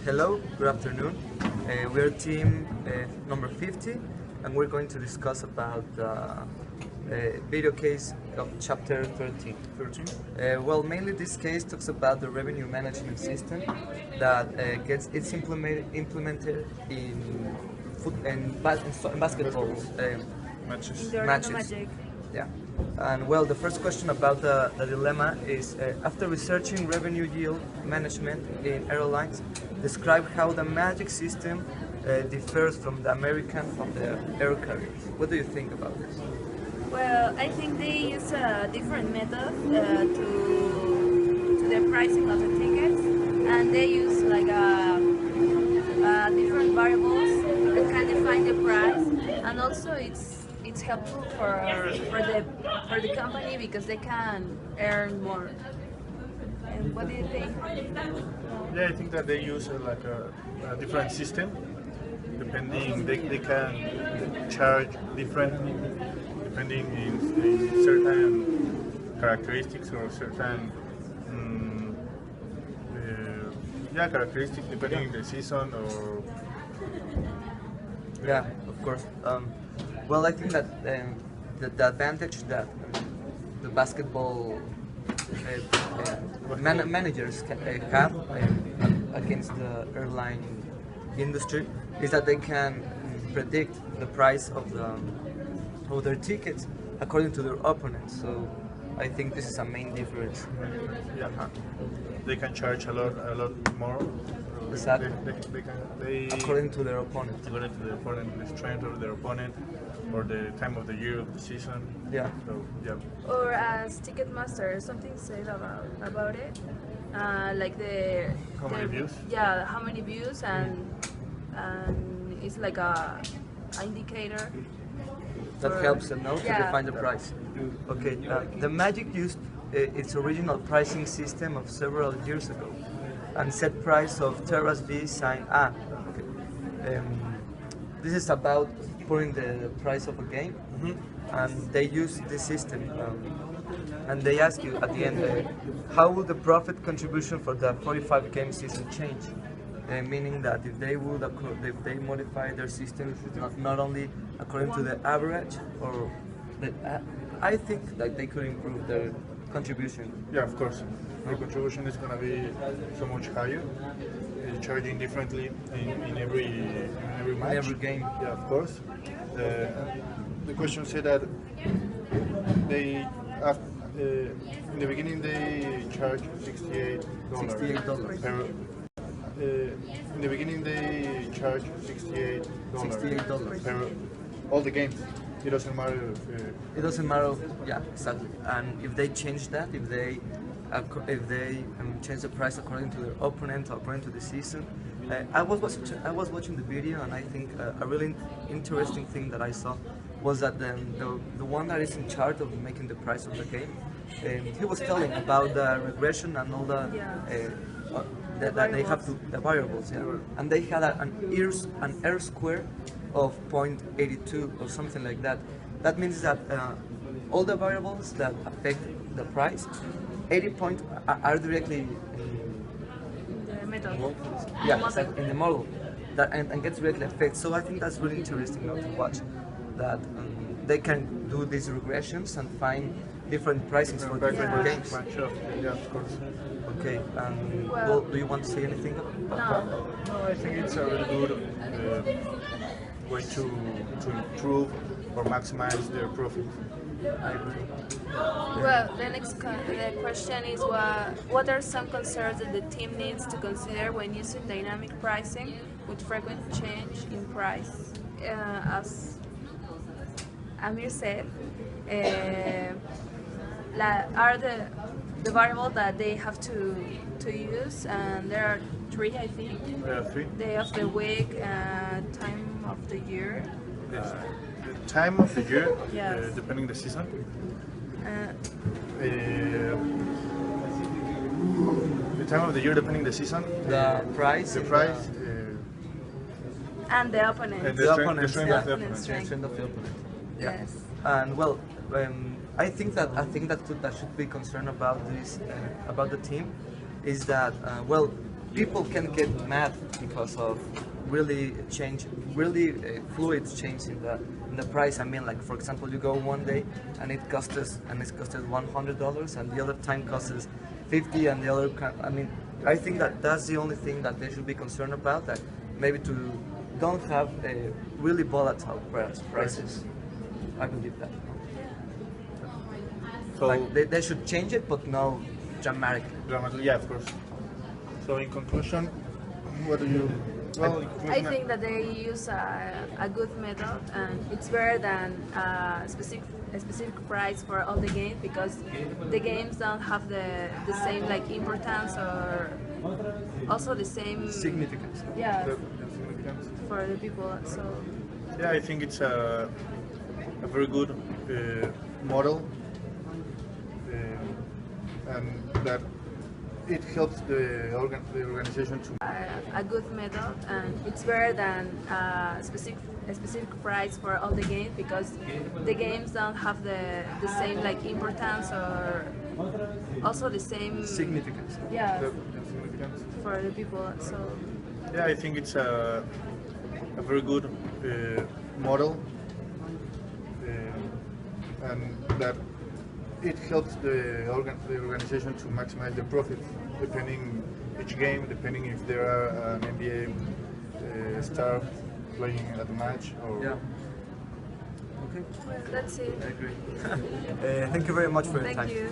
Hello, good afternoon. We're team number 50 and we're going to discuss about video case of chapter 13. Well, mainly this case talks about the revenue management system that gets it's implemented in basketball Matches. The Orlando matches. Magic. Yeah. And well, the first question about the dilemma is after researching revenue yield management in airlines, describe how the Magic system differs from the American from the air carriers. What do you think about this? Well, I think they use a different method to the pricing of the tickets, and they use like different variables that can define the price, and also it's helpful for the company because they can earn more. And what do you think? Yeah, I think that they use a different system. Depending, they can charge different depending in certain characteristics or certain characteristics depending on the season or Yeah, of course. Well, I think that the advantage that the basketball managers have against the airline industry is that they can predict the price of their tickets according to their opponents. So I think this is a main difference. yeah, they can charge a lot more. Exactly. They According to their opponent. according to the opponent, the strength of their opponent, or the time of the year of the season. Yeah. So yeah. Or as Ticketmaster, something said about it, like the How many views? Yeah, how many views, and it's like a indicator That for- helps them now to yeah. define the price. Okay, the Magic used its original pricing system of several years ago and set price of Terrace B sign A. Okay. This is about putting the price of a game, and they use this system. And they ask you at the end, how will the profit contribution for the 45 game season change? Meaning that if they modify their system not only according to the average or I think that they could improve their contribution. Yeah, of course. The contribution is going to be so much higher, charging differently in every match. In every game. Yeah, of course. The question said that they in the beginning they charge $68. $68. In the beginning they charge $68. $68. Per all the games. It doesn't matter. It doesn't matter. Yeah, exactly. And if they change that, if they change the price according to their opponent or according to the season, I was watching the video, and I think a really interesting thing that I saw was that the one that is in charge of making the price of the game, he was telling about the regression and all the. That they have the variables, yeah. And they had an R square of 0.82 or something like that. That means that all the variables that affect the price, 80 points are directly The method. yeah, exactly, in the model that and gets directly affected. So I think that's really interesting now to watch that they can do these regressions and find different prices for different games. Yeah, of course. Okay, Well- do you want to say anything about that? No. No, I think it's a really good way to improve or maximize their profit. I agree. Well, the question is what are some concerns that the team needs to consider when using dynamic pricing with frequent change in price? As Amir said, are the variable that they have to use, and there are three, I think. There are three. Day of the week, time of the year. The time of the year, Yes. depending the season. Uh, The time of the year, depending the season. The price. The and price. and the opponent. And The the strength, opponents, the strength yeah. of the opponent. Strength. Strength of the opponent. Yeah. Yes. And well, I think that should be concerned about this about the team is that well, people can get mad because of really fluid change in the price. I mean, like for example, you go one day and it costs $100, and the other time costs 50, and the other. I mean, I think that that's the only thing that they should be concerned about. That maybe to don't have really volatile prices. I believe that. So Like they should change it, but no dramatically. dramatically, yeah, of course. So in conclusion, what do you? Well, in I conclusion, think that they use a good method, and it's better than a specific price for all the games, because the games don't have the same like importance or also the same Significance. yeah the significance. for the people. So Yeah, I think it's a very good model, and that it helps the organization to. a good method, and it's better than a specific price for all the games, because the games don't have the same like importance or also the same Significance. yeah The significance. for the people. So Yeah, I think it's a very good model, and that it helps the organization to maximize the profits, depending each game, depending if there are an NBA star playing at the match or. Yeah. Okay. that's it. I agree. Thank you very much for your Thank time. you.